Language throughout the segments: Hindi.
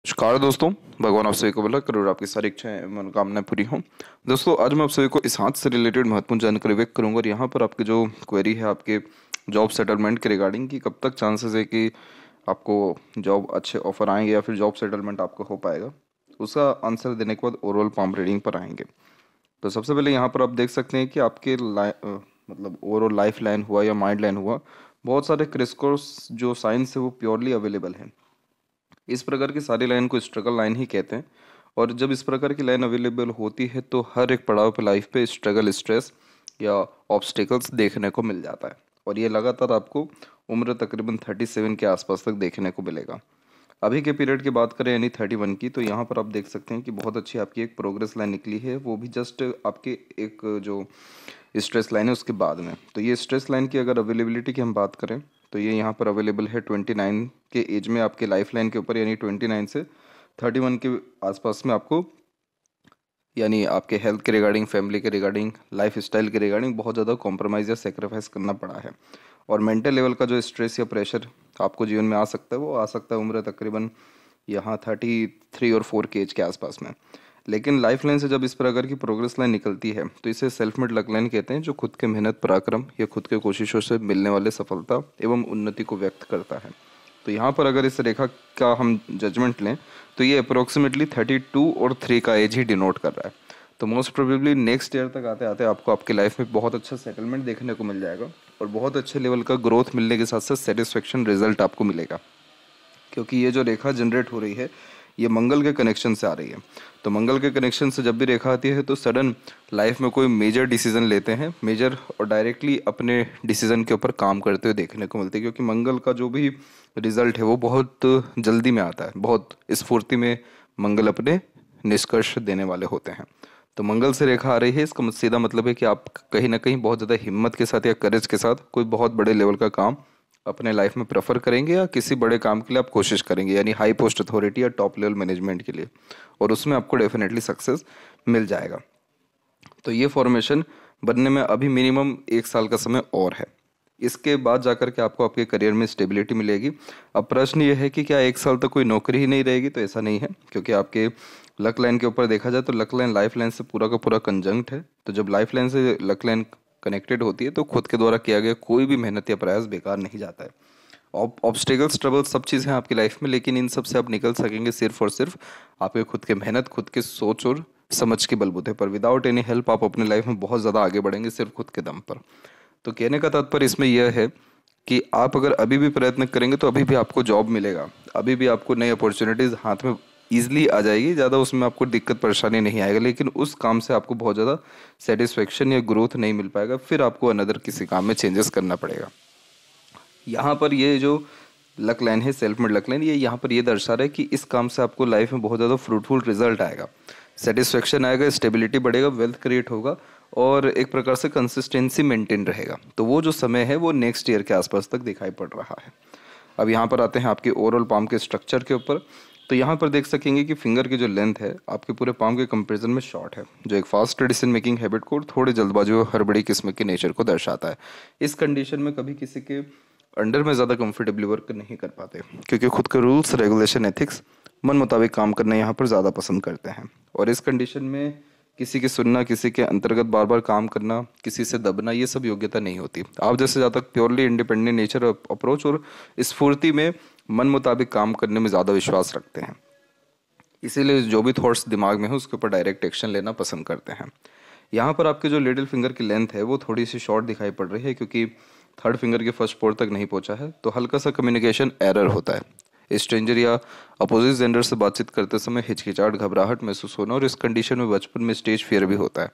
नमस्कार दोस्तों। भगवान आप सभी को भला करे और आपकी सारी इच्छाएं मनोकामनाएं पूरी हों। दोस्तों आज मैं आप सभी को इस हाथ से रिलेटेड महत्वपूर्ण जानकारी व्यक्त करूंगा और यहाँ पर आपकी जो क्वेरी है आपके जॉब सेटलमेंट के रिगार्डिंग कि कब तक चांसेस है कि आपको जॉब अच्छे ऑफर आएंगे या फिर जॉब सेटलमेंट आपको हो पाएगा, उसका आंसर देने के बाद ओवरऑल पाम रीडिंग पर आएंगे। तो सबसे पहले यहाँ पर आप देख सकते हैं कि आपके मतलब ओवरऑल लाइफ लाइन हुआ या माइंड लाइन हुआ, बहुत सारे क्रिस्कोर्स जो साइंस है वो प्योरली अवेलेबल है। इस प्रकार की सारी लाइन को स्ट्रगल लाइन ही कहते हैं। और जब इस प्रकार की लाइन अवेलेबल होती है तो हर एक पड़ाव पे लाइफ पे स्ट्रगल, स्ट्रेस या ऑब्स्टिकल्स देखने को मिल जाता है और ये लगातार आपको उम्र तकरीबन 37 के आसपास तक देखने को मिलेगा। अभी के पीरियड की बात करें यानी 31 की, तो यहाँ पर आप देख सकते हैं कि बहुत अच्छी आपकी एक प्रोग्रेस लाइन निकली है, वो भी जस्ट आपके एक जो स्ट्रेस लाइन है उसके बाद में। तो ये स्ट्रेस लाइन की अगर अवेलेबिलिटी की हम बात करें तो ये यहाँ पर अवेलेबल है 29 के एज में आपके लाइफ लाइन के ऊपर, यानी 29 से 31 के आसपास में आपको, यानी आपके हेल्थ के रिगार्डिंग, फैमिली के रिगार्डिंग, लाइफ स्टाइल के रिगार्डिंग बहुत ज़्यादा कॉम्प्रोमाइज़ या सेक्रीफाइस करना पड़ा है। और मेंटल लेवल का जो स्ट्रेस या प्रेशर आपको जीवन में आ सकता है वो आ सकता है उम्र तकरीबन यहाँ 33 और 4 के एज के आसपास में। लेकिन लाइफ लाइन से जब इस प्रकार की प्रोग्रेस लाइन निकलती है तो इसे सेल्फ मेड लक लाइन कहते हैं, जो खुद के मेहनत, पराक्रम या खुद के कोशिशों से मिलने वाले सफलता एवं उन्नति को व्यक्त करता है। तो यहाँ पर अगर इस रेखा का हम जजमेंट लें तो ये अप्रोक्सीमेटली 32 और 3 का एज ही डिनोट कर रहा है। तो मोस्ट प्रोबेबली नेक्स्ट ईयर तक आते आते आपको आपकी लाइफ में बहुत अच्छा सेटलमेंट देखने को मिल जाएगा और बहुत अच्छे लेवल का ग्रोथ मिलने के साथ साथ सेटिस्फेक्शन रिजल्ट आपको मिलेगा। क्योंकि ये जो रेखा जनरेट हो रही है ये मंगल के कनेक्शन से आ रही है। तो मंगल के कनेक्शन से जब भी रेखा आती है तो सडन लाइफ में कोई मेजर डिसीजन लेते हैं, मेजर और डायरेक्टली अपने डिसीजन के ऊपर काम करते हुए देखने को मिलते हैं। क्योंकि मंगल का जो भी रिजल्ट है वो बहुत जल्दी में आता है, बहुत स्फूर्ति में मंगल अपने निष्कर्ष देने वाले होते हैं। तो मंगल से रेखा आ रही है, इसका सीधा मतलब है कि आप कहीं ना कहीं बहुत ज़्यादा हिम्मत के साथ या करेज के साथ कोई बहुत बड़े लेवल का काम अपने लाइफ में प्रेफर करेंगे या किसी बड़े काम के लिए आप कोशिश करेंगे, यानी हाई पोस्ट अथॉरिटी या टॉप लेवल मैनेजमेंट के लिए, और उसमें आपको डेफिनेटली सक्सेस मिल जाएगा। तो ये फॉर्मेशन बनने में अभी मिनिमम 1 साल का समय और है। इसके बाद जाकर के आपको आपके करियर में स्टेबिलिटी मिलेगी। अब प्रश्न ये है कि क्या 1 साल तक कोई नौकरी ही नहीं रहेगी? तो ऐसा नहीं है, क्योंकि आपके लक लाइन के ऊपर देखा जाए तो लक लाइन लाइफ लाइन से पूरा का पूरा कंजंक्ट है। तो जब लाइफ लाइन से लक लाइन कनेक्टेड होती है तो खुद के द्वारा किया गया कोई भी मेहनत या प्रयास बेकार नहीं जाता है। ऑब्स्टेकल्स, ट्रबल सब चीज़ें हैं आपकी लाइफ में, लेकिन इन सब से आप निकल सकेंगे सिर्फ और सिर्फ आपके खुद के मेहनत, खुद के सोच और समझ के बलबूते पर। विदाउट एनी हेल्प आप अपने लाइफ में बहुत ज़्यादा आगे बढ़ेंगे सिर्फ खुद के दम पर। तो कहने का तात्पर्य इसमें यह है कि आप अगर अभी भी प्रयत्न करेंगे तो अभी भी आपको जॉब मिलेगा, अभी भी आपको नई अपॉर्चुनिटीज़ हाथ में ईजिली आ जाएगी, ज़्यादा उसमें आपको दिक्कत परेशानी नहीं आएगा। लेकिन उस काम से आपको बहुत ज़्यादा सेटिस्फेक्शन या ग्रोथ नहीं मिल पाएगा, फिर आपको अनदर किसी काम में चेंजेस करना पड़ेगा। यहाँ पर ये जो लक लाइन है, सेल्फ मेड लक लाइन, ये यहाँ पर ये दर्शा रहा है कि इस काम से आपको लाइफ में बहुत ज़्यादा फ्रूटफुल रिजल्ट आएगा, सेटिस्फेक्शन आएगा, स्टेबिलिटी बढ़ेगा, वेल्थ क्रिएट होगा और एक प्रकार से कंसिस्टेंसी मेंटेन रहेगा। तो वो जो समय है वो नेक्स्ट ईयर के आसपास तक दिखाई पड़ रहा है। अब यहाँ पर आते हैं आपके ओवरऑल पाम के स्ट्रक्चर के ऊपर। तो यहाँ पर देख सकेंगे कि फिंगर की जो लेंथ है आपके पूरे पाम के कंपैरिजन में शॉर्ट है, जो एक फास्ट डिसीजन मेकिंग हैबिट को और थोड़े जल्दबाजी और हड़बड़ी किस्म के नेचर को दर्शाता है। इस कंडीशन में कभी किसी के अंडर में ज़्यादा कंफर्टेबली वर्क नहीं कर पाते, क्योंकि खुद के रूल्स, रेगुलेशन, एथिक्स, मन मुताबिक काम करना यहाँ पर ज़्यादा पसंद करते हैं। और इस कंडीशन में किसी की सुनना, किसी के अंतर्गत बार बार काम करना, किसी से दबना, ये सब योग्यता नहीं होती। आप जैसे ज़्यादा प्योरली इंडिपेंडेंट नेचर अप्रोच और स्फूर्ति में मन मुताबिक काम करने में ज़्यादा विश्वास रखते हैं। इसीलिए जो भी थॉट्स दिमाग में है उसके ऊपर डायरेक्ट एक्शन लेना पसंद करते हैं। यहाँ पर आपके जो लिटिल फिंगर की लेंथ है वो थोड़ी सी शॉर्ट दिखाई पड़ रही है, क्योंकि थर्ड फिंगर के फर्स्ट पोर तक नहीं पहुंचा है। तो हल्का सा कम्युनिकेशन एरर होता है। स्ट्रेंजर या अपोजिट जेंडर से बातचीत करते समय हिचकिचाहट, घबराहट महसूस होना, और इस कंडीशन में बचपन में स्टेज फियर भी होता है।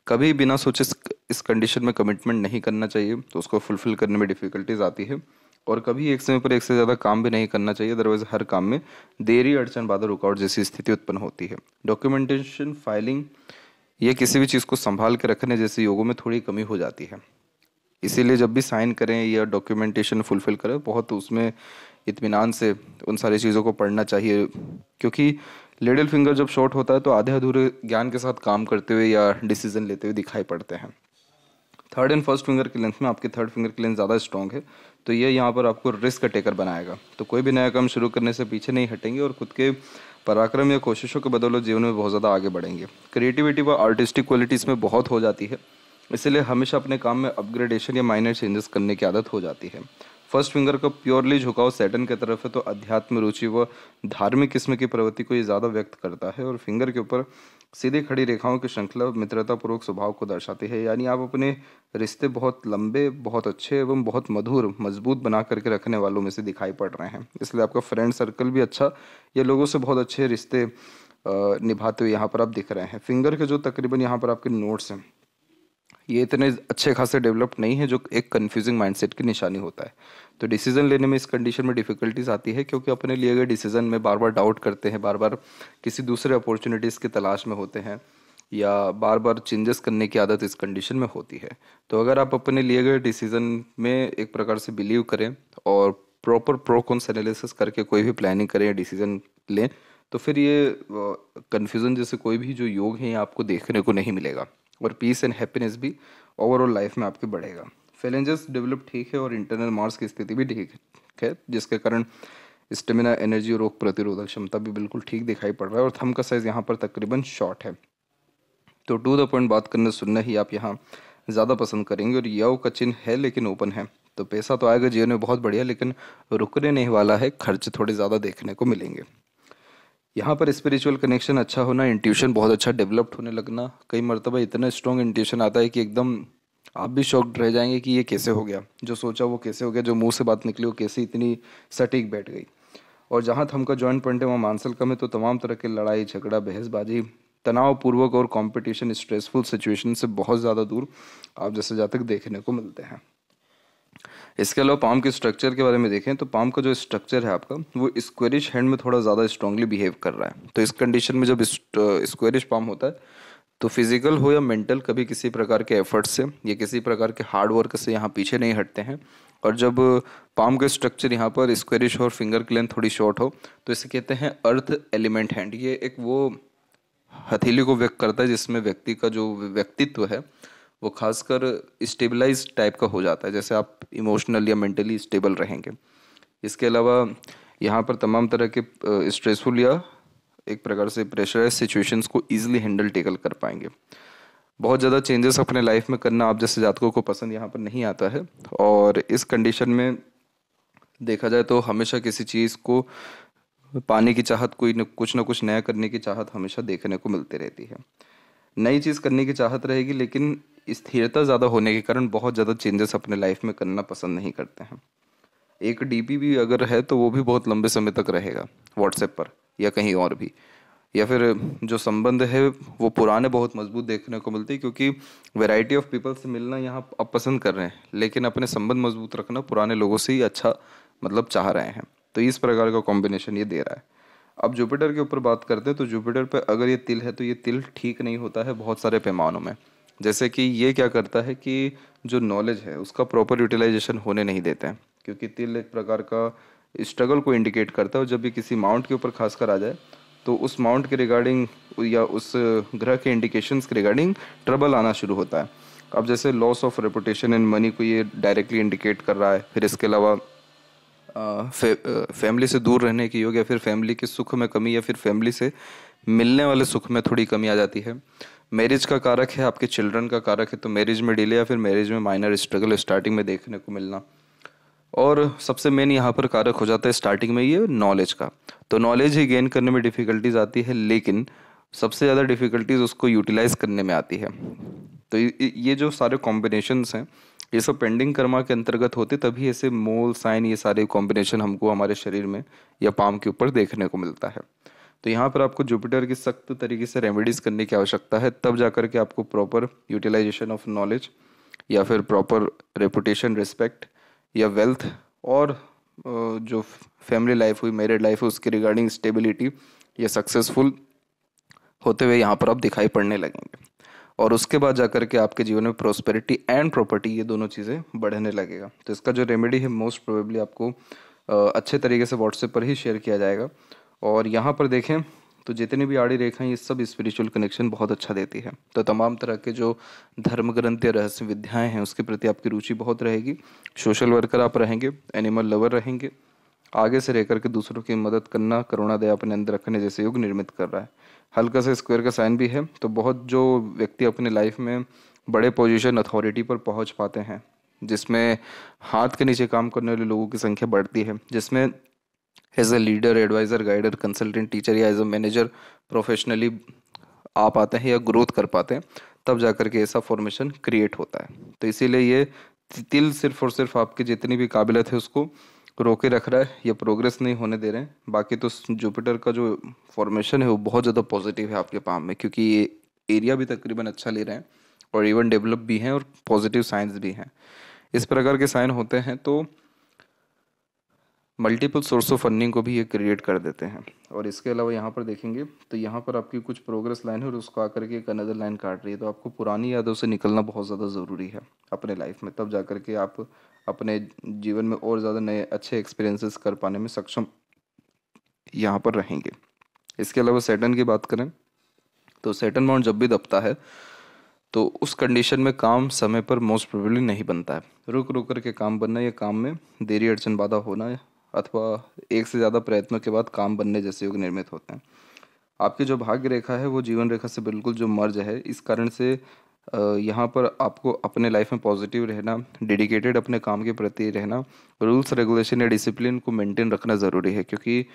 कभी बिना सोचे इस कंडीशन में कमिटमेंट नहीं करना चाहिए, तो उसको फुलफिल करने में डिफिकल्टीज आती है। और कभी एक समय पर एक से ज़्यादा काम भी नहीं करना चाहिए, अदरवाइज हर काम में देरी, अड़चन, बाधा, रुकावट जैसी स्थिति उत्पन्न होती है। डॉक्यूमेंटेशन, फाइलिंग, ये किसी भी चीज़ को संभाल के रखने जैसे योगों में थोड़ी कमी हो जाती है। इसीलिए जब भी साइन करें या डॉक्यूमेंटेशन फुलफिल करें, बहुत उसमें इत्मीनान से उन सारी चीज़ों को पढ़ना चाहिए, क्योंकि लिटिल फिंगर जब शॉर्ट होता है तो आधे अधूरे ज्ञान के साथ काम करते हुए या डिसीजन लेते हुए दिखाई पड़ते हैं। थर्ड एंड फर्स्ट फिंगर की लेंथ में आपकी थर्ड फिंगर की लेंथ ज़्यादा स्ट्रॉन्ग है, तो ये यहाँ पर आपको रिस्क टेकर बनाएगा। तो कोई भी नया काम शुरू करने से पीछे नहीं हटेंगे और खुद के पराक्रम या कोशिशों के बदौलत जीवन में बहुत ज़्यादा आगे बढ़ेंगे। क्रिएटिविटी व आर्टिस्टिक क्वालिटीज़ में बहुत हो जाती है, इसलिए हमेशा अपने काम में अपग्रेडेशन या माइनर चेंजेस करने की आदत हो जाती है। फर्स्ट फिंगर का प्योरली झुकाव सैटर्न की तरफ है, तो अध्यात्म रुचि व धार्मिक किस्म की प्रवृत्ति को ये ज़्यादा व्यक्त करता है। और फिंगर के ऊपर सीधी खड़ी रेखाओं की श्रृंखला मित्रतापूर्वक स्वभाव को दर्शाती है, यानी आप अपने रिश्ते बहुत लंबे, बहुत अच्छे एवं बहुत मधुर, मजबूत बना करके रखने वालों में से दिखाई पड़ रहे हैं। इसलिए आपका फ्रेंड सर्कल भी अच्छा, या लोगों से बहुत अच्छे रिश्ते निभाते हुए यहाँ पर आप दिख रहे हैं। फिंगर के जो तकरीबन यहाँ पर आपके नोट्स हैं, ये इतने अच्छे खासे डेवलप नहीं है, जो एक कंफ्यूजिंग माइंडसेट की निशानी होता है। तो डिसीजन लेने में इस कंडीशन में डिफिकल्टीज आती है, क्योंकि अपने लिए गए डिसीजन में बार बार डाउट करते हैं, बार बार किसी दूसरे अपॉर्चुनिटीज़ की तलाश में होते हैं, या बार बार चेंजेस करने की आदत इस कंडीशन में होती है। तो अगर आप अपने लिए गए डिसीजन में एक प्रकार से बिलीव करें और प्रॉपर प्रो कॉन्स एनालिसिस करके कोई भी प्लानिंग करें या डिसीजन लें, तो फिर ये कन्फ्यूज़न जैसे कोई भी जो योग है, ये आपको देखने को नहीं मिलेगा। और पीस एंड हैप्पीनेस भी ओवरऑल लाइफ में आपके बढ़ेगा। फैलेंजेस डेवलप ठीक है और इंटरनल मार्स की स्थिति भी ठीक है, जिसके कारण स्टेमिना, एनर्जी और रोग प्रतिरोधक क्षमता भी बिल्कुल ठीक दिखाई पड़ रहा है। और थंब का साइज यहाँ पर तकरीबन शॉर्ट है। तो टू द पॉइंट बात करना, सुनना ही आप यहाँ ज़्यादा पसंद करेंगे। और यव का चिन्ह है लेकिन ओपन है, तो पैसा तो आएगा जीवन में बहुत बढ़िया, लेकिन रुकने नहीं वाला है, खर्च थोड़े ज़्यादा देखने को मिलेंगे। यहाँ पर स्पिरिचुअल कनेक्शन अच्छा होना, इंट्यूशन बहुत अच्छा डेवलप्ड होने लगना, कई मर्तबा इतना स्ट्रॉन्ग इंट्यूशन आता है कि एकदम आप भी शॉक्ड रह जाएंगे कि ये कैसे हो गया, जो सोचा वो कैसे हो गया, जो मुंह से बात निकली वो कैसे इतनी सटीक बैठ गई। और जहाँ थम का जॉइंट पॉइंट है वहाँ मानसल कम है, तो तमाम तरह के लड़ाई झगड़ा, बहसबाजी, तनावपूर्वक और कंपटीशन, स्ट्रेसफुल सिचुएशन से बहुत ज़्यादा दूर आप जैसे जातक देखने को मिलते हैं। इसके अलावा पाम के स्ट्रक्चर के बारे में देखें, तो पाम का जो स्ट्रक्चर है आपका, वो स्क्वेरिश हैंड में थोड़ा ज़्यादा स्ट्रांगली बिहेव कर रहा है। तो इस कंडीशन में जब स्क्वेरिश पाम होता है, तो फिजिकल हो या मेंटल, कभी किसी प्रकार के एफर्ट से या किसी प्रकार के हार्ड वर्क से यहाँ पीछे नहीं हटते हैं। और जब पाम का स्ट्रक्चर यहाँ पर स्क्वेरिश और फिंगर की लेंथ थोड़ी शॉर्ट हो, तो इसे कहते हैं अर्थ एलिमेंट हैंड। ये एक वो हथेली को व्यक्त करता है जिसमें व्यक्ति का जो व्यक्तित्व है वो खासकर स्टेबलाइज टाइप का हो जाता है, जैसे आप इमोशनल या मेंटली स्टेबल रहेंगे। इसके अलावा यहाँ पर तमाम तरह के स्ट्रेसफुल या एक प्रकार से प्रेशराइज सिचुएशंस को ईजिली हैंडल टेकल कर पाएंगे। बहुत ज़्यादा चेंजेस अपने लाइफ में करना आप जैसे जातकों को पसंद यहाँ पर नहीं आता है। और इस कंडीशन में देखा जाए तो हमेशा किसी चीज़ को पाने की चाहत, कुछ ना कुछ नया करने की चाहत हमेशा देखने को मिलती रहती है। नई चीज़ करने की चाहत रहेगी, लेकिन स्थिरता ज़्यादा होने के कारण बहुत ज़्यादा चेंजेस अपने लाइफ में करना पसंद नहीं करते हैं। एक डीपी भी अगर है तो वो भी बहुत लंबे समय तक रहेगा व्हाट्सएप पर या कहीं और भी, या फिर जो संबंध है वो पुराने बहुत मजबूत देखने को मिलते हैं, क्योंकि वैरायटी ऑफ पीपल से मिलना यहाँ आप पसंद कर रहे हैं, लेकिन अपने संबंध मजबूत रखना पुराने लोगों से ही अच्छा मतलब चाह रहे हैं। तो इस प्रकार का कॉम्बिनेशन ये दे रहा है। अब जुपिटर के ऊपर बात करते हैं, तो जुपिटर पे अगर ये तिल है तो ये तिल ठीक नहीं होता है बहुत सारे पैमानों में। जैसे कि ये क्या करता है कि जो नॉलेज है उसका प्रॉपर यूटिलाइजेशन होने नहीं देते हैं, क्योंकि तिल एक प्रकार का स्ट्रगल को इंडिकेट करता है। और जब भी किसी माउंट के ऊपर खासकर आ जाए, तो उस माउंट के रिगार्डिंग या उस ग्रह के इंडिकेशंस के रिगार्डिंग ट्रबल आना शुरू होता है। अब जैसे loss of reputation and money को ये डायरेक्टली इंडिकेट कर रहा है। फिर इसके अलावा फैमिली से दूर रहने की योग, या फिर फैमिली के सुख में कमी, या फिर फैमिली से मिलने वाले सुख में थोड़ी कमी आ जाती है। मैरिज का कारक है, आपके चिल्ड्रन का कारक है, तो मैरिज में डिले या फिर मैरिज में माइनर स्ट्रगल स्टार्टिंग में देखने को मिलना। और सबसे मेन यहाँ पर कारक हो जाता है स्टार्टिंग में ये नॉलेज का। तो नॉलेज ही गेन करने में डिफ़िकल्टीज आती है, लेकिन सबसे ज़्यादा डिफ़िकल्टीज उसको यूटिलाइज करने में आती है। तो ये जो सारे कॉम्बिनेशंस हैं, ये सब पेंडिंग कर्मा के अंतर्गत होते, तभी ऐसे मोल साइन ये सारे कॉम्बिनेशन हमको हमारे शरीर में या पाम के ऊपर देखने को मिलता है। तो यहाँ पर आपको जुपिटर की सख्त तरीके से रेमेडीज करने की आवश्यकता है, तब जाकर के आपको प्रॉपर यूटिलाइजेशन ऑफ नॉलेज या फिर प्रॉपर रेपुटेशन, रिस्पेक्ट या वेल्थ, और जो फैमिली लाइफ हुई, मैरिड लाइफ हुई, उसके रिगार्डिंग स्टेबिलिटी या सक्सेसफुल होते हुए यहाँ पर आप दिखाई पड़ने लगेंगे। और उसके बाद जाकर के आपके जीवन में प्रोस्पेरिटी एंड प्रॉपर्टी, ये दोनों चीज़ें बढ़ने लगेगा। तो इसका जो रेमेडी है मोस्ट प्रोबेबली आपको अच्छे तरीके से व्हाट्सएप पर ही शेयर किया जाएगा। और यहाँ पर देखें तो जितनी भी आड़ी रेखाएं, ये सब स्पिरिचुअल कनेक्शन बहुत अच्छा देती है। तो तमाम तरह के जो धर्म ग्रंथ या रहस्य विद्याएँ हैं उसके प्रति आपकी रुचि बहुत रहेगी। सोशल वर्कर आप रहेंगे, एनिमल लवर रहेंगे, आगे से रह करके दूसरों की मदद करना, करुणा दया अपने अंदर रखने जैसे योग निर्मित कर रहा है। हल्का सा स्क्वायर का साइन भी है। तो बहुत जो व्यक्ति अपने लाइफ में बड़े पोजीशन अथॉरिटी पर पहुंच पाते हैं, जिसमें हाथ के नीचे काम करने वाले लोगों की संख्या बढ़ती है, जिसमें as a leader, adviser, guider, consultant, teacher या एज अ मैनेजर प्रोफेशनली आ पाते हैं या ग्रोथ कर पाते हैं, तब जाकर के ऐसा फॉर्मेशन क्रिएट होता है। तो इसीलिए ये तिल सिर्फ और सिर्फ आपकी जितनी भी काबिलियत है उसको रोके रख रहा है या प्रोग्रेस नहीं होने दे रहे हैं। बाकी तो जुपिटर का जो फॉर्मेशन है वो बहुत ज़्यादा पॉजिटिव है आपके पाम में, क्योंकि ये एरिया भी तकरीबन अच्छा ले रहे हैं और इवन डेवलप भी हैं और पॉजिटिव साइंस भी हैं। इस प्रकार के साइन होते हैं तो मल्टीपल सोर्स ऑफ अर्निंग को भी ये क्रिएट कर देते हैं। और इसके अलावा यहाँ पर देखेंगे तो यहाँ पर आपकी कुछ प्रोग्रेस लाइन है और उसको आकर के एक अनदर लाइन काट रही है। तो आपको पुरानी यादों से निकलना बहुत ज़्यादा ज़रूरी है अपने लाइफ में, तब जा कर के आप अपने जीवन में और ज़्यादा नए अच्छे एक्सपीरियंसेस कर पाने में सक्षम यहाँ पर रहेंगे। इसके अलावा सैटर्न की बात करें तो सैटर्न माउंट जब भी दबता है तो उस कंडीशन में काम समय पर मोस्ट प्रोबेबली नहीं बनता है। रुक रुक करके काम बनना या काम में देरी अड़चन बाधा होना अथवा एक से ज़्यादा प्रयत्नों के बाद काम बनने जैसे योग निर्मित होते हैं। आपकी जो भाग्य रेखा है वो जीवन रेखा से बिल्कुल जो मर्ज है, इस कारण से यहाँ पर आपको अपने लाइफ में पॉजिटिव रहना, डेडिकेटेड अपने काम के प्रति रहना, रूल्स रेगुलेशन या डिसिप्लिन को मेंटेन रखना ज़रूरी है। क्योंकि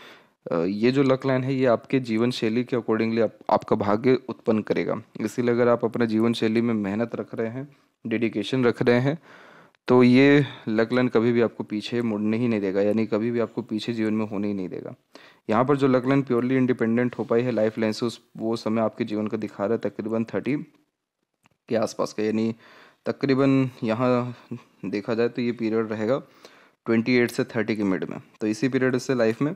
ये जो लक लाइन है ये आपके जीवन शैली के अकॉर्डिंगली आपका भाग्य उत्पन्न करेगा। इसीलिए अगर आप अपने जीवन शैली में मेहनत रख रहे हैं, डेडिकेशन रख रहे हैं, तो ये लक लाइन कभी भी आपको पीछे मुड़ने ही नहीं देगा, यानी कभी भी आपको पीछे जीवन में होने ही नहीं देगा। यहाँ पर जो लक लाइन प्योरली इंडिपेंडेंट हो पाई है लाइफ लाइन से, उस वो समय आपके जीवन का दिखा रहा है तकरीबन 30 के आसपास का, यानी तकरीबन यहाँ देखा जाए तो ये पीरियड रहेगा 28 से 30 के मिड में। तो इसी पीरियड से लाइफ में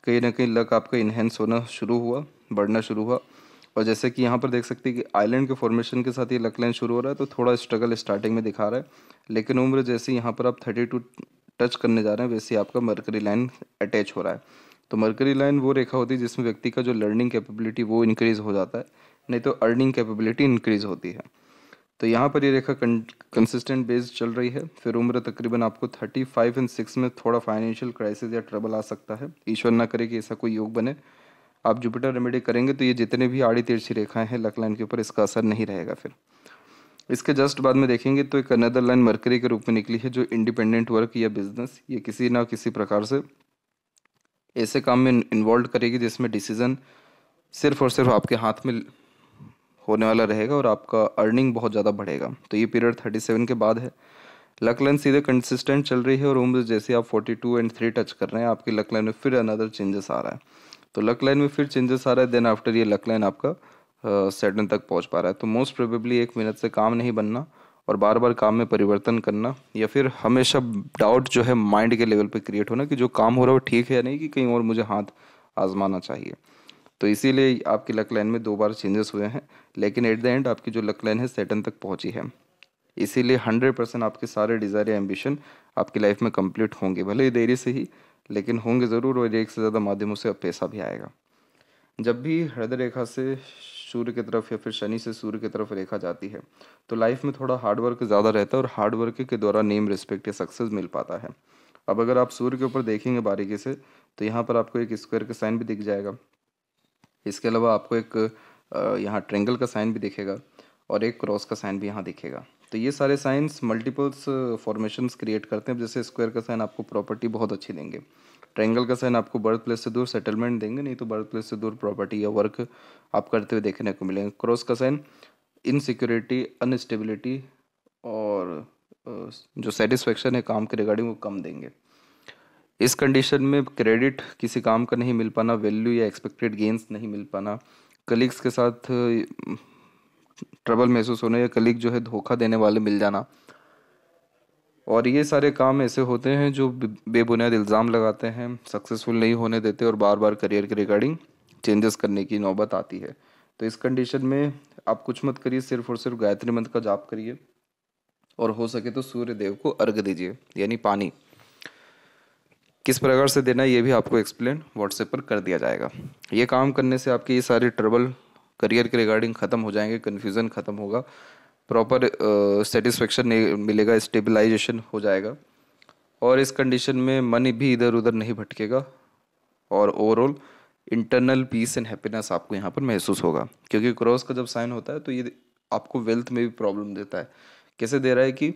कहीं ना कहीं लक आपका इन्हेंस होना शुरू हुआ, बढ़ना शुरू हुआ। और जैसे कि यहाँ पर देख सकते हैं कि आइलैंड के फॉर्मेशन के साथ ये लक लाइन शुरू हो रहा है, तो थोड़ा स्ट्रगल स्टार्टिंग में दिखा रहा है, लेकिन उम्र जैसे यहाँ पर आप 32 टच करने जा रहे हैं वैसे आपका मरकरी लाइन अटैच हो रहा है। तो मरकरी लाइन वो रेखा होती है जिसमें व्यक्ति का जो लर्निंग कैपेबिलिटी वो इंक्रीज हो जाता है, नहीं तो अर्निंग कैपेबिलिटी इंक्रीज होती है। तो यहाँ पर ये रेखा कंसिस्टेंट बेस चल रही है। फिर उम्र तकरीबन आपको 35 एंड 6 में थोड़ा फाइनेंशियल क्राइसिस या ट्रबल आ सकता है। ईश्वर ना करे कि ऐसा कोई योग बने। आप जुपिटर रेमेडी करेंगे तो ये जितने भी आड़ी तिरछी रेखाएं हैं लक लाइन के ऊपर, इसका असर नहीं रहेगा। फिर इसके जस्ट बाद में देखेंगे तो एक अनदर लाइन मरकरी के रूप में निकली है, जो इंडिपेंडेंट वर्क या बिजनेस या किसी ना किसी प्रकार से ऐसे काम में इन्वॉल्व करेगी जिसमें डिसीजन सिर्फ और सिर्फ आपके हाथ में होने वाला रहेगा और आपका अर्निंग बहुत ज़्यादा बढ़ेगा। तो ये पीरियड 37 के बाद है। लक लाइन सीधे कंसिस्टेंट चल रही है और उम्र जैसे आप 42 एंड 3 टच कर रहे हैं, आपकी लक लाइन में फिर अनदर चेंजेस आ रहा है। तो लक लाइन में फिर चेंजेस आ रहा है, देन आफ्टर ये लक लाइन आपका सैटर्न तक पहुंच पा रहा है। तो मोस्ट प्रोबेबली 1 मिनट से काम नहीं बनना और बार बार काम में परिवर्तन करना, या फिर हमेशा डाउट जो है माइंड के लेवल पे क्रिएट होना कि जो काम हो रहा है वो ठीक है या नहीं, कि कहीं और मुझे हाथ आजमाना चाहिए। तो इसीलिए आपकी लक लाइन में 2 बार चेंजेस हुए हैं, लेकिन एट द एंड आपकी जो लक लाइन है सैटर्न तक पहुंची है। इसीलिए 100% आपके सारे डिज़ायर या एम्बिशन आपकी लाइफ में कंप्लीट होंगे, भले ही देरी से ही, लेकिन होंगे ज़रूर। और एक से ज़्यादा माध्यमों से अब पैसा भी आएगा। जब भी हृदय रेखा से सूर्य की तरफ या फिर शनि से सूर्य की तरफ रेखा जाती है तो लाइफ में थोड़ा हार्डवर्क ज़्यादा रहता है और हार्डवर्क के द्वारा नेम, रिस्पेक्ट या सक्सेस मिल पाता है। अब अगर आप सूर्य के ऊपर देखेंगे बारीकी से तो यहाँ पर आपको एक स्क्वायर का साइन भी दिख जाएगा। इसके अलावा आपको एक यहाँ ट्रेंगल का साइन भी दिखेगा और एक क्रॉस का साइन भी यहाँ दिखेगा। तो ये सारे साइंस मल्टीपल्स फॉर्मेशंस क्रिएट करते हैं। जैसे स्क्वायर का साइन आपको प्रॉपर्टी बहुत अच्छी देंगे, ट्रायंगल का साइन आपको बर्थ प्लेस से दूर सेटलमेंट देंगे, नहीं तो बर्थ प्लेस से दूर प्रॉपर्टी या वर्क आप करते हुए देखने को मिलेंगे। क्रॉस का साइन इनसिक्योरिटी, अनस्टेबिलिटी और जो सेटिस्फेक्शन है काम के रिगार्डिंग वो कम देंगे। इस कंडीशन में क्रेडिट किसी काम का नहीं मिल पाना, वैल्यू या एक्सपेक्टेड गेंस नहीं मिल पाना, कलीग्स के साथ ट्रबल महसूस होना या कलीग जो है धोखा देने वाले मिल जाना, और ये सारे काम ऐसे होते हैं जो बेबुनियाद इल्ज़ाम लगाते हैं, सक्सेसफुल नहीं होने देते और बार बार करियर के रिगार्डिंग चेंजेस करने की नौबत आती है। तो इस कंडीशन में आप कुछ मत करिए, सिर्फ और सिर्फ गायत्री मंत्र का जाप करिए और हो सके तो सूर्य देव को अर्घ दीजिए, यानी पानी। किस प्रकार से देना है ये भी आपको एक्सप्लेन व्हाट्सएप पर कर दिया जाएगा। ये काम करने से आपके ये सारे ट्रबल करियर के रिगार्डिंग ख़त्म हो जाएंगे, कन्फ्यूज़न ख़त्म होगा, प्रॉपर सेटिस्फेक्शन मिलेगा, स्टेबलाइजेशन हो जाएगा और इस कंडीशन में मन भी इधर उधर नहीं भटकेगा और overall internal peace and happiness आपको यहाँ पर महसूस होगा। क्योंकि क्रॉस का जब साइन होता है तो ये आपको वेल्थ में भी प्रॉब्लम देता है। कैसे दे रहा है कि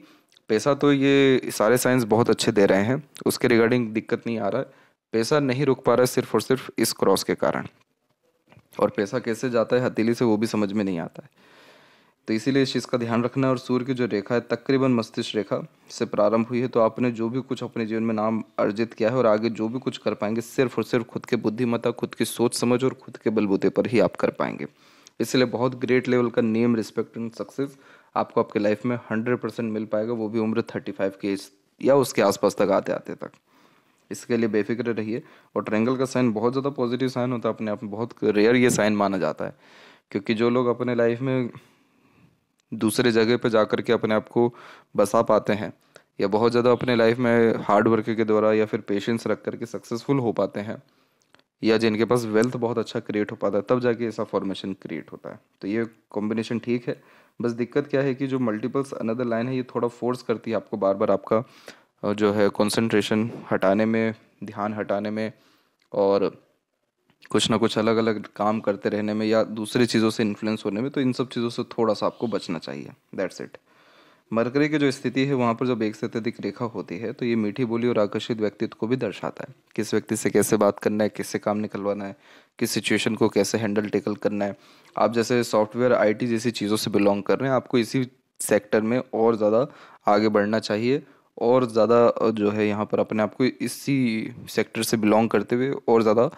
पैसा तो ये सारे साइंस बहुत अच्छे दे रहे हैं, उसके रिगार्डिंग दिक्कत नहीं आ रहा है, पैसा नहीं रुक पा रहा है सिर्फ और सिर्फ इस क्रॉस के कारण। और पैसा कैसे जाता है हथेली से वो भी समझ में नहीं आता है। तो इसीलिए इस चीज़ का ध्यान रखना है। और सूर्य की जो रेखा है तकरीबन मस्तिष्क रेखा से प्रारंभ हुई है, तो आपने जो भी कुछ अपने जीवन में नाम अर्जित किया है और आगे जो भी कुछ कर पाएंगे सिर्फ और सिर्फ खुद के बुद्धिमत्ता, खुद की सोच समझ और खुद के बलबूते पर ही आप कर पाएंगे। इसलिए बहुत ग्रेट लेवल का नेम, रिस्पेक्ट एंड सक्सेस आपको आपके लाइफ में 100% मिल पाएगा, वो भी उम्र 35 के एज या उसके आसपास तक आते आते तक। इसके लिए बेफिक्र रहिए। और ट्रायंगल का साइन बहुत ज़्यादा पॉजिटिव साइन होता है, अपने आप में बहुत रेयर ये साइन माना जाता है। क्योंकि जो लोग अपने लाइफ में दूसरे जगह पे जाकर के अपने आप को बसा पाते हैं या बहुत ज़्यादा अपने लाइफ में हार्ड वर्क के द्वारा या फिर पेशेंस रख करके सक्सेसफुल हो पाते हैं, या जिनके पास वेल्थ बहुत अच्छा क्रिएट हो पाता है, तब जाके ऐसा फॉर्मेशन क्रिएट होता है। तो ये कॉम्बिनेशन ठीक है। बस दिक्कत क्या है कि जो मल्टीपल्स अनदर लाइन है ये थोड़ा फोर्स करती है आपको बार बार आपका जो है कंसंट्रेशन हटाने में, ध्यान हटाने में, और कुछ ना कुछ अलग अलग काम करते रहने में या दूसरी चीज़ों से इन्फ्लुएंस होने में। तो इन सब चीज़ों से थोड़ा सा आपको बचना चाहिए। That's it. मरकरी की जो स्थिति है वहाँ पर जब एक से अत्यधिक रेखा होती है तो ये मीठी बोली और आकर्षित व्यक्तित्व को भी दर्शाता है। किस व्यक्ति से कैसे बात करना है, किससे काम निकलवाना है, किस सिचुएशन को कैसे हैंडल टेकल करना है। आप जैसे सॉफ्टवेयर, आईटी जैसी चीज़ों से बिलोंग कर रहे हैं, आपको इसी सेक्टर में और ज़्यादा आगे बढ़ना चाहिए। और ज़्यादा जो है यहाँ पर अपने आप को इसी सेक्टर से बिलोंग करते हुए और ज़्यादा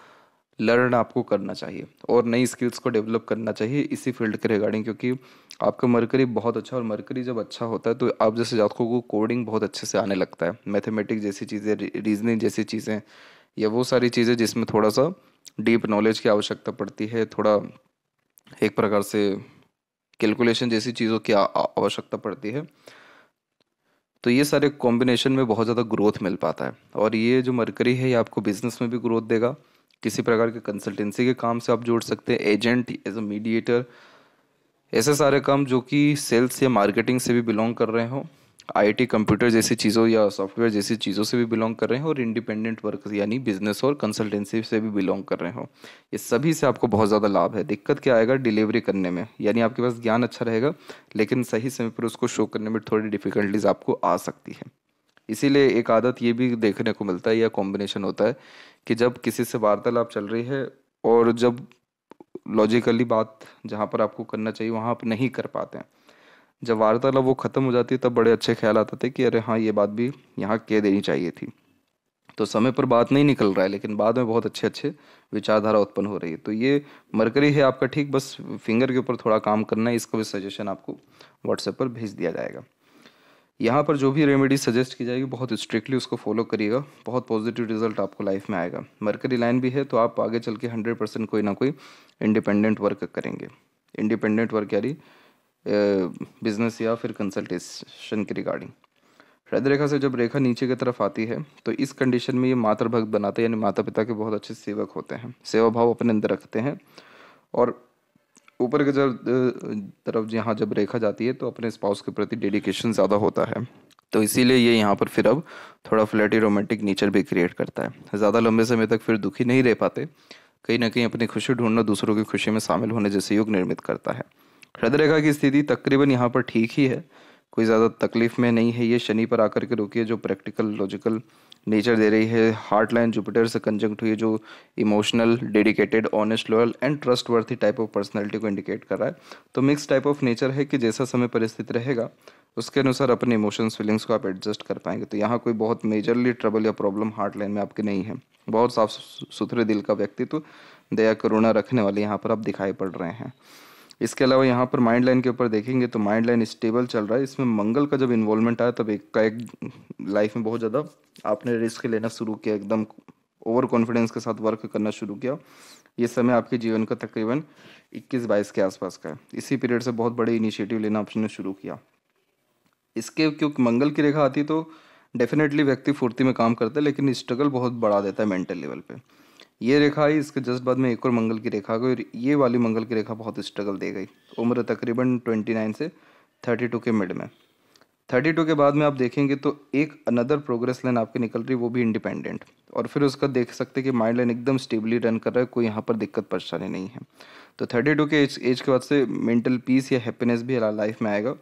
लर्न आपको करना चाहिए और नई स्किल्स को डेवलप करना चाहिए इसी फील्ड के रिगार्डिंग। क्योंकि आपका मरकरी बहुत अच्छा, और मरकरी जब अच्छा होता है तो आप जैसे जातकों को कोडिंग बहुत अच्छे से आने लगता है, मैथमेटिक्स जैसी चीज़ें, रीजनिंग जैसी चीज़ें, या वो सारी चीज़ें जिसमें थोड़ा सा डीप नॉलेज की आवश्यकता पड़ती है, थोड़ा एक प्रकार से कैलकुलेशन जैसी चीज़ों की आवश्यकता पड़ती है। तो ये सारे कॉम्बिनेशन में बहुत ज़्यादा ग्रोथ मिल पाता है। और ये जो मरकरी है ये आपको बिजनेस में भी ग्रोथ देगा। किसी प्रकार के कंसल्टेंसी के काम से आप जुड़ सकते हैं, एजेंट, एज अ मीडिएटर, ऐसे सारे काम जो कि सेल्स या मार्केटिंग से भी बिलोंग कर रहे हो, आईटी, कंप्यूटर जैसी चीज़ों या सॉफ्टवेयर जैसी चीज़ों से भी बिलोंग कर रहे हो, और इंडिपेंडेंट वर्क यानी बिजनेस और कंसल्टेंसी से भी बिलोंग कर रहे हो। ये सभी से आपको बहुत ज़्यादा लाभ है। दिक्कत क्या आएगा डिलीवरी करने में, यानी आपके पास ज्ञान अच्छा रहेगा लेकिन सही समय पर उसको शो करने में थोड़ी डिफिकल्टीज आपको आ सकती है। इसीलिए एक आदत ये भी देखने को मिलता है या कॉम्बिनेशन होता है कि जब किसी से वार्तालाप चल रही है और जब लॉजिकली बात जहाँ पर आपको करना चाहिए वहाँ आप नहीं कर पाते हैं, जब वार्तालाप वो ख़त्म हो जाती है तब बड़े अच्छे ख्याल आते थे कि अरे हाँ ये बात भी यहाँ कह देनी चाहिए थी। तो समय पर बात नहीं निकल रहा है लेकिन बाद में बहुत अच्छे अच्छे विचारधारा उत्पन्न हो रही है। तो ये मरकरी है आपका ठीक, बस फिंगर के ऊपर थोड़ा काम करना है। इसका भी सजेशन आपको व्हाट्सएप पर भेज दिया जाएगा। यहाँ पर जो भी रेमेडी सजेस्ट की जाएगी बहुत स्ट्रिक्टली उसको फॉलो करिएगा, बहुत पॉजिटिव रिजल्ट आपको लाइफ में आएगा। मरकरी लाइन भी है तो आप आगे चल के 100% कोई ना कोई इंडिपेंडेंट वर्क करेंगे। इंडिपेंडेंट वर्क यानी बिजनेस या फिर कंसल्टेशन के रिगार्डिंग। हृदय रेखा से जब रेखा नीचे की तरफ आती है तो इस कंडीशन में ये मातृभक्त बनाते हैं, यानी माता पिता के बहुत अच्छे सेवक होते हैं, सेवा भाव अपने अंदर रखते हैं। और ऊपर की जब तरफ जहाँ जब रेखा जाती है तो अपने स्पाउस के प्रति डेडिकेशन ज़्यादा होता है। तो इसीलिए ये यहाँ पर फिर अब थोड़ा फ्लर्टी रोमांटिक नेचर भी क्रिएट करता है। ज़्यादा लंबे समय तक फिर दुखी नहीं रह पाते, कहीं ना कहीं अपनी खुशी ढूंढना, दूसरों की खुशी में शामिल होने जैसे योग निर्मित करता है। हृदय रेखा की स्थिति तकरीबन यहाँ पर ठीक ही है, कोई ज़्यादा तकलीफ में नहीं है। ये शनि पर आकर के रुकी है जो प्रैक्टिकल लॉजिकल नेचर दे रही है। हार्ट लाइन जुपिटर से कंजंक्ट हुई है जो emotional, dedicated, honest, loyal and trust worthy type of personality को इंडिकेट कर रहा है। तो मिक्स टाइप ऑफ नेचर है कि जैसा समय परिस्थिति रहेगा उसके अनुसार अपने इमोशंस फीलिंग्स को आप एडजस्ट कर पाएंगे। तो यहाँ कोई बहुत मेजरली ट्रबल या प्रॉब्लम हार्ट लाइन में आपके नहीं है। बहुत साफ सुथरे दिल का व्यक्तित्व, दया करुणा रखने वाले यहाँ पर आप दिखाई पड़ रहे हैं। इसके अलावा यहाँ पर माइंड लाइन के ऊपर देखेंगे तो माइंड लाइन स्टेबल चल रहा है। इसमें मंगल का जब इन्वॉल्वमेंट आया तब एक का एक लाइफ में बहुत ज़्यादा आपने रिस्क लेना शुरू किया, एकदम ओवर कॉन्फिडेंस के साथ वर्क करना शुरू किया। ये समय आपके जीवन का तकरीबन 21-22 के आसपास का है। इसी पीरियड से बहुत बड़े इनिशिएटिव लेना आपने शुरू किया। इसके क्योंकि मंगल की रेखा आती तो डेफिनेटली व्यक्ति फुर्ती में काम करता है लेकिन स्ट्रगल बहुत बढ़ा देता है मेंटल लेवल पे। ये रेखा आई, इसके जस्ट बाद में एक और मंगल की रेखा आ गई और ये वाली मंगल की रेखा बहुत स्ट्रगल दे गई। उम्र तकरीबन 29 से 32 के मिड में। 32 के बाद में आप देखेंगे तो एक अनदर प्रोग्रेस लाइन आपकी निकल रही है, वो भी इंडिपेंडेंट। और फिर उसका देख सकते हैं कि माइंड लाइन एकदम स्टेबली रन कर रहा है, कोई यहाँ पर दिक्कत परेशानी नहीं है। तो 32 के एज के बाद से मेंटल पीस या हैप्पीनेस भी लाइफ में आएगा।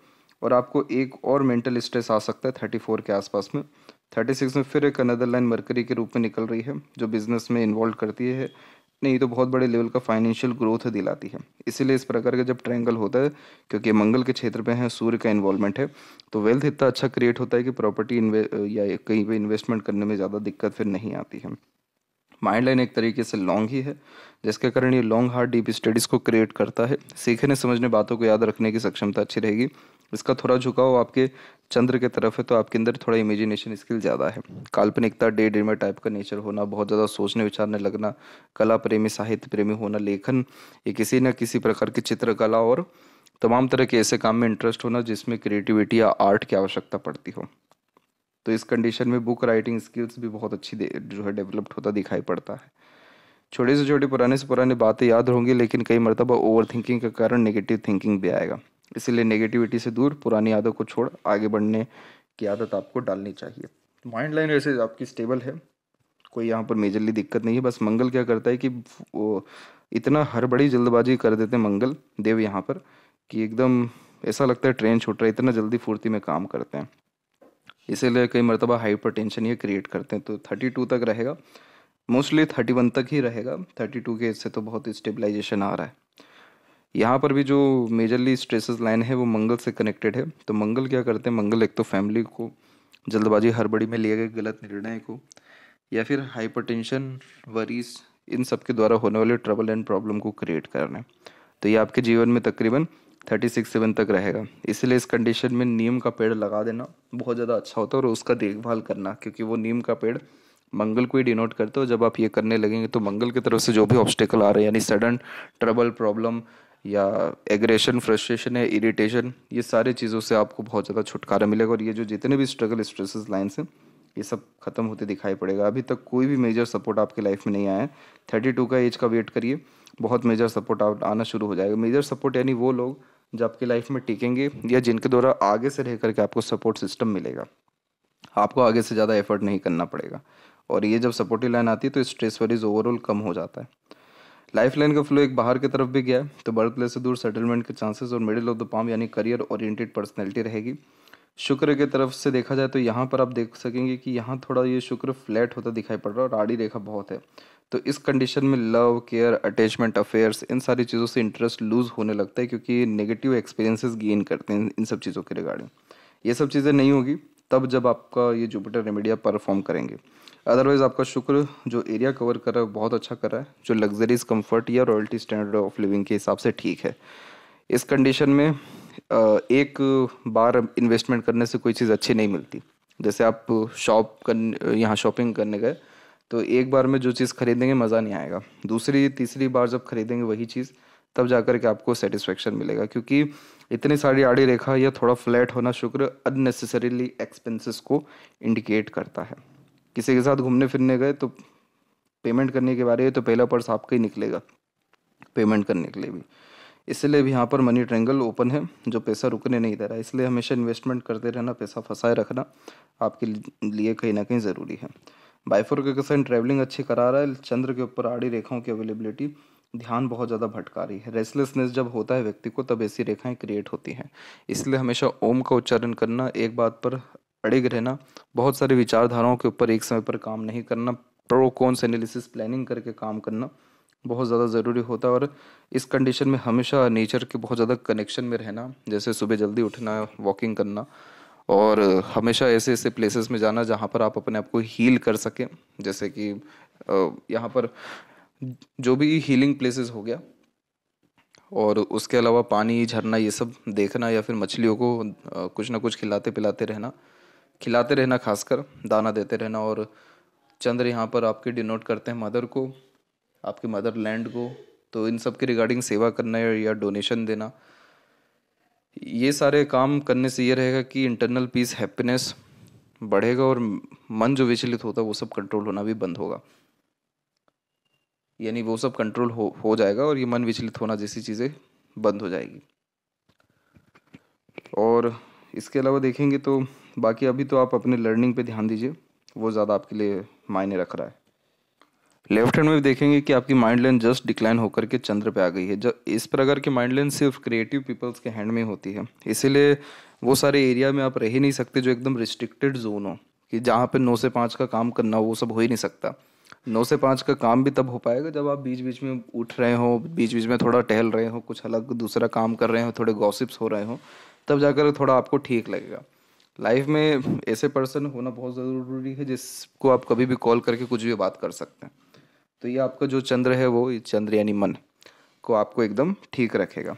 और आपको एक और मेंटल स्ट्रेस आ सकता है 34 के आसपास में। 36 में फिर एक अनदर लाइन मरकरी के रूप में निकल रही है, जो बिजनेस में इन्वॉल्व करती है, नहीं तो बहुत बड़े लेवल का फाइनेंशियल ग्रोथ दिलाती है। इसीलिए इस प्रकार का जब ट्रायंगल होता है, क्योंकि मंगल के क्षेत्र पे है, सूर्य का इन्वॉल्वमेंट है, तो वेल्थ इतना अच्छा क्रिएट होता है कि प्रॉपर्टी या कहीं पे इन्वेस्टमेंट करने में ज़्यादा दिक्कत फिर नहीं आती है। माइंड लाइन एक तरीके से लॉन्ग ही है, जिसके कारण ये लॉन्ग हार्ड डीप स्टडीज़ को क्रिएट करता है। सीखने समझने बातों को याद रखने की सक्षमता अच्छी रहेगी। इसका थोड़ा झुकाव आपके चंद्र के तरफ है, तो आपके अंदर थोड़ा इमेजिनेशन स्किल ज़्यादा है। काल्पनिकता, डे ड्रीमर टाइप का नेचर होना, बहुत ज़्यादा सोचने विचारने लगना, कला प्रेमी, साहित्य प्रेमी होना, लेखन या किसी न किसी प्रकार की चित्रकला और तमाम तरह के ऐसे काम में इंटरेस्ट होना जिसमें क्रिएटिविटी या आर्ट की आवश्यकता पड़ती हो। तो इस कंडीशन में बुक राइटिंग स्किल्स भी बहुत अच्छी जो है डेवलप्ड होता दिखाई पड़ता है। छोटी से छोटी, पुराने से पुरानी बातें याद होंगी, लेकिन कई मरतबा ओवर थिंकिंग के कारण नेगेटिव थिंकिंग भी आएगा। इसीलिए नेगेटिविटी से दूर, पुरानी आदतों को छोड़ आगे बढ़ने की आदत आपको डालनी चाहिए। माइंड लाइन वैसे आपकी स्टेबल है, कोई यहाँ पर मेजरली दिक्कत नहीं है। बस मंगल क्या करता है कि वो इतना हड़बड़ी जल्दबाजी कर देते हैं मंगल देव यहाँ पर, कि एकदम ऐसा लगता है ट्रेन छूट रहा है, इतना जल्दी फुर्ती में काम करते हैं। इसीलिए कई मरतबा हाइपर टेंशन ये क्रिएट करते हैं। तो 32 तक रहेगा, मोस्टली 31 तक ही रहेगा। 32 के इससे तो बहुत स्टेबलाइजेशन आ रहा है। यहाँ पर भी जो मेजरली स्ट्रेसेस लाइन है वो मंगल से कनेक्टेड है। तो मंगल क्या करते हैं, मंगल एक तो फैमिली को, जल्दबाजी हड़बड़ी में लिए गए गलत निर्णय को, या फिर हाइपरटेंशन, वरीज, इन सब के द्वारा होने वाले ट्रबल एंड प्रॉब्लम को क्रिएट करना है। तो ये आपके जीवन में तकरीबन 36-7 तक रहेगा। इसलिए इस कंडीशन में नीम का पेड़ लगा देना बहुत ज़्यादा अच्छा होता है, और उसका देखभाल करना, क्योंकि वो नीम का पेड़ मंगल को ही डिनोट करते हो। जब आप ये करने लगेंगे तो मंगल की तरफ से जो भी ऑब्स्टेकल आ रहे हैं, यानी सडन ट्रबल, प्रॉब्लम या एग्रेशन, फ्रस्ट्रेशन या इरिटेशन, ये सारी चीज़ों से आपको बहुत ज़्यादा छुटकारा मिलेगा। और ये जो जितने भी स्ट्रगल, स्ट्रेसेस लाइन्स हैं, ये सब खत्म होते दिखाई पड़ेगा। अभी तक कोई भी मेजर सपोर्ट आपकी लाइफ में नहीं आया है। 32 का एज का वेट करिए, बहुत मेजर सपोर्ट आना शुरू हो जाएगा। मेजर सपोर्ट यानी वो लोग जो आपकी लाइफ में टिकेंगे, या जिनके द्वारा आगे से रह करके आपको सपोर्ट सिस्टम मिलेगा। आपको आगे से ज़्यादा एफर्ट नहीं करना पड़ेगा। और ये जब सपोर्टिव लाइन आती है तो स्ट्रेस वरीज ओवरऑल कम हो जाता है। लाइफ लाइन का फ्लो एक बाहर की तरफ भी गया है, तो बर्थ प्लेस से दूर सेटलमेंट के चांसेस और मिडिल ऑफ द पाम यानी करियर ओरिएंटेड पर्सनैलिटी रहेगी। शुक्र की तरफ से देखा जाए तो यहाँ पर आप देख सकेंगे कि यहाँ थोड़ा ये शुक्र फ्लैट होता दिखाई पड़ रहा है और आड़ी रेखा बहुत है। तो इस कंडीशन में लव, केयर, अटैचमेंट, अफेयर्स, इन सारी चीज़ों से इंटरेस्ट लूज होने लगता है, क्योंकि नेगेटिव एक्सपीरियंसेस गेन करते हैं इन सब चीज़ों के रिगार्डिंग। ये सब चीज़ें नहीं होगी तब जब आपका ये जुपिटर रेमेडिया परफॉर्म करेंगे। अदरवाइज आपका शुक्र जो एरिया कवर कर रहा है बहुत अच्छा कर रहा है, जो लग्जरीज, कंफर्ट या रॉयल्टी स्टैंडर्ड ऑफ लिविंग के हिसाब से ठीक है। इस कंडीशन में एक बार इन्वेस्टमेंट करने से कोई चीज़ अच्छी नहीं मिलती। जैसे आप यहाँ शॉपिंग करने गए, तो एक बार में जो चीज़ खरीदेंगे मज़ा नहीं आएगा। दूसरी तीसरी बार जब खरीदेंगे वही चीज़, तब जाकर के आपको सेटिस्फेक्शन मिलेगा। क्योंकि इतनी सारी आड़ी रेखा या थोड़ा फ्लैट होना शुक्र अननेसेसरीली एक्सपेंसेस को इंडिकेट करता है। किसी के साथ घूमने फिरने गए तो पेमेंट करने के बारे में तो पहला पर्स आपका ही निकलेगा पेमेंट करने के लिए भी। इसलिए भी यहाँ पर मनी ट्रायंगल ओपन है, जो पैसा रुकने नहीं दे रहा है। इसलिए हमेशा इन्वेस्टमेंट करते रहना, पैसा फंसाए रखना आपके लिए कहीं ना कहीं ज़रूरी है। बाइफोर्केशन ट्रैवलिंग अच्छी करा रहा है। चंद्र के ऊपर आड़ी रेखाओं की अवेलेबिलिटी ध्यान बहुत ज़्यादा भटका रही है। रेस्टलेसनेस जब होता है व्यक्ति को, तब ऐसी रेखाएं क्रिएट होती हैं। इसलिए हमेशा ओम का उच्चारण करना, एक बात पर अड़िग रहना, बहुत सारी विचारधाराओं के ऊपर एक समय पर काम नहीं करना, प्रो कॉन्स एनालिसिस प्लानिंग करके काम करना बहुत ज़्यादा ज़रूरी होता है। और इस कंडीशन में हमेशा नेचर के बहुत ज़्यादा कनेक्शन में रहना, जैसे सुबह जल्दी उठना, वॉकिंग करना, और हमेशा ऐसे ऐसे प्लेसेस में जाना जहाँ पर आप अपने आप को हील कर सकें। जैसे कि यहाँ पर जो भी हीलिंग प्लेसेस हो गया, और उसके अलावा पानी, झरना, ये सब देखना, या फिर मछलियों को कुछ ना कुछ खिलाते रहना, खासकर दाना देते रहना। और चंद्र यहाँ पर आपके डिनोट करते हैं मदर को, आपके मदर लैंड को। तो इन सब के रिगार्डिंग सेवा करना या डोनेशन देना, ये सारे काम करने से ये रहेगा कि इंटरनल पीस, हैप्पीनेस बढ़ेगा, और मन जो विचलित होता है वो सब कंट्रोल होना भी बंद होगा। यानी वो सब कंट्रोल हो जाएगा, और ये मन विचलित होना जैसी चीज़ें बंद हो जाएगी। और इसके अलावा देखेंगे तो बाकी अभी तो आप अपने लर्निंग पे ध्यान दीजिए, वो ज़्यादा आपके लिए मायने रख रहा है। लेफ्ट हैंड में भी देखेंगे कि आपकी माइंड लाइन जस्ट डिक्लाइन होकर के चंद्र पे आ गई है। जब इस प्रकार की माइंड लाइन सिर्फ क्रिएटिव पीपल्स के हैंड में होती है, इसीलिए वो सारे एरिया में आप रह ही नहीं सकते जो एकदम रिस्ट्रिक्टेड जोन हो, कि जहाँ पे 9 से 5 का काम करना हो, वो सब हो ही नहीं सकता। 9 से 5 का काम भी तब हो पाएगा जब आप बीच बीच में उठ रहे हो, बीच बीच में थोड़ा टहल रहे हो, कुछ अलग दूसरा काम कर रहे हो, थोड़े गॉसिप्स हो रहे हो, तब जाकर थोड़ा आपको ठीक लगेगा। लाइफ में ऐसे पर्सन होना बहुत ज़रूरी है जिसको आप कभी भी कॉल करके कुछ भी बात कर सकते हैं। तो ये आपका जो चंद्र है, वो ये चंद्र यानी मन को आपको एकदम ठीक रखेगा।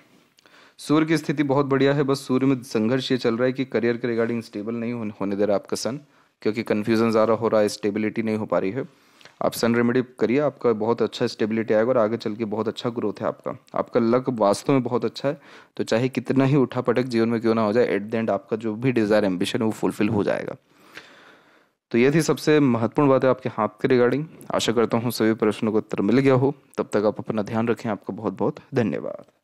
सूर्य की स्थिति बहुत बढ़िया है, बस सूर्य में संघर्ष ये चल रहा है कि करियर के रिगार्डिंग स्टेबल नहीं होने दे रहा आपका सन, क्योंकि कन्फ्यूजन ज़्यादा हो रहा है, स्टेबिलिटी नहीं हो पा रही है। आप सन रेमेडी करिए, आपका बहुत अच्छा स्टेबिलिटी आएगा और आगे चल के बहुत अच्छा ग्रोथ है आपका। आपका लक वास्तव में बहुत अच्छा है, तो चाहे कितना ही उठा पटक जीवन में क्यों ना हो जाए, एट द एंड आपका जो भी डिज़ायर एम्बिशन है वो फुलफिल हो जाएगा। तो ये थी सबसे महत्वपूर्ण बात है आपके हाथ के रिगार्डिंग। आशा करता हूँ सभी प्रश्नों का उत्तर मिल गया हो। तब तक आप अपना ध्यान रखें। आपका बहुत बहुत धन्यवाद।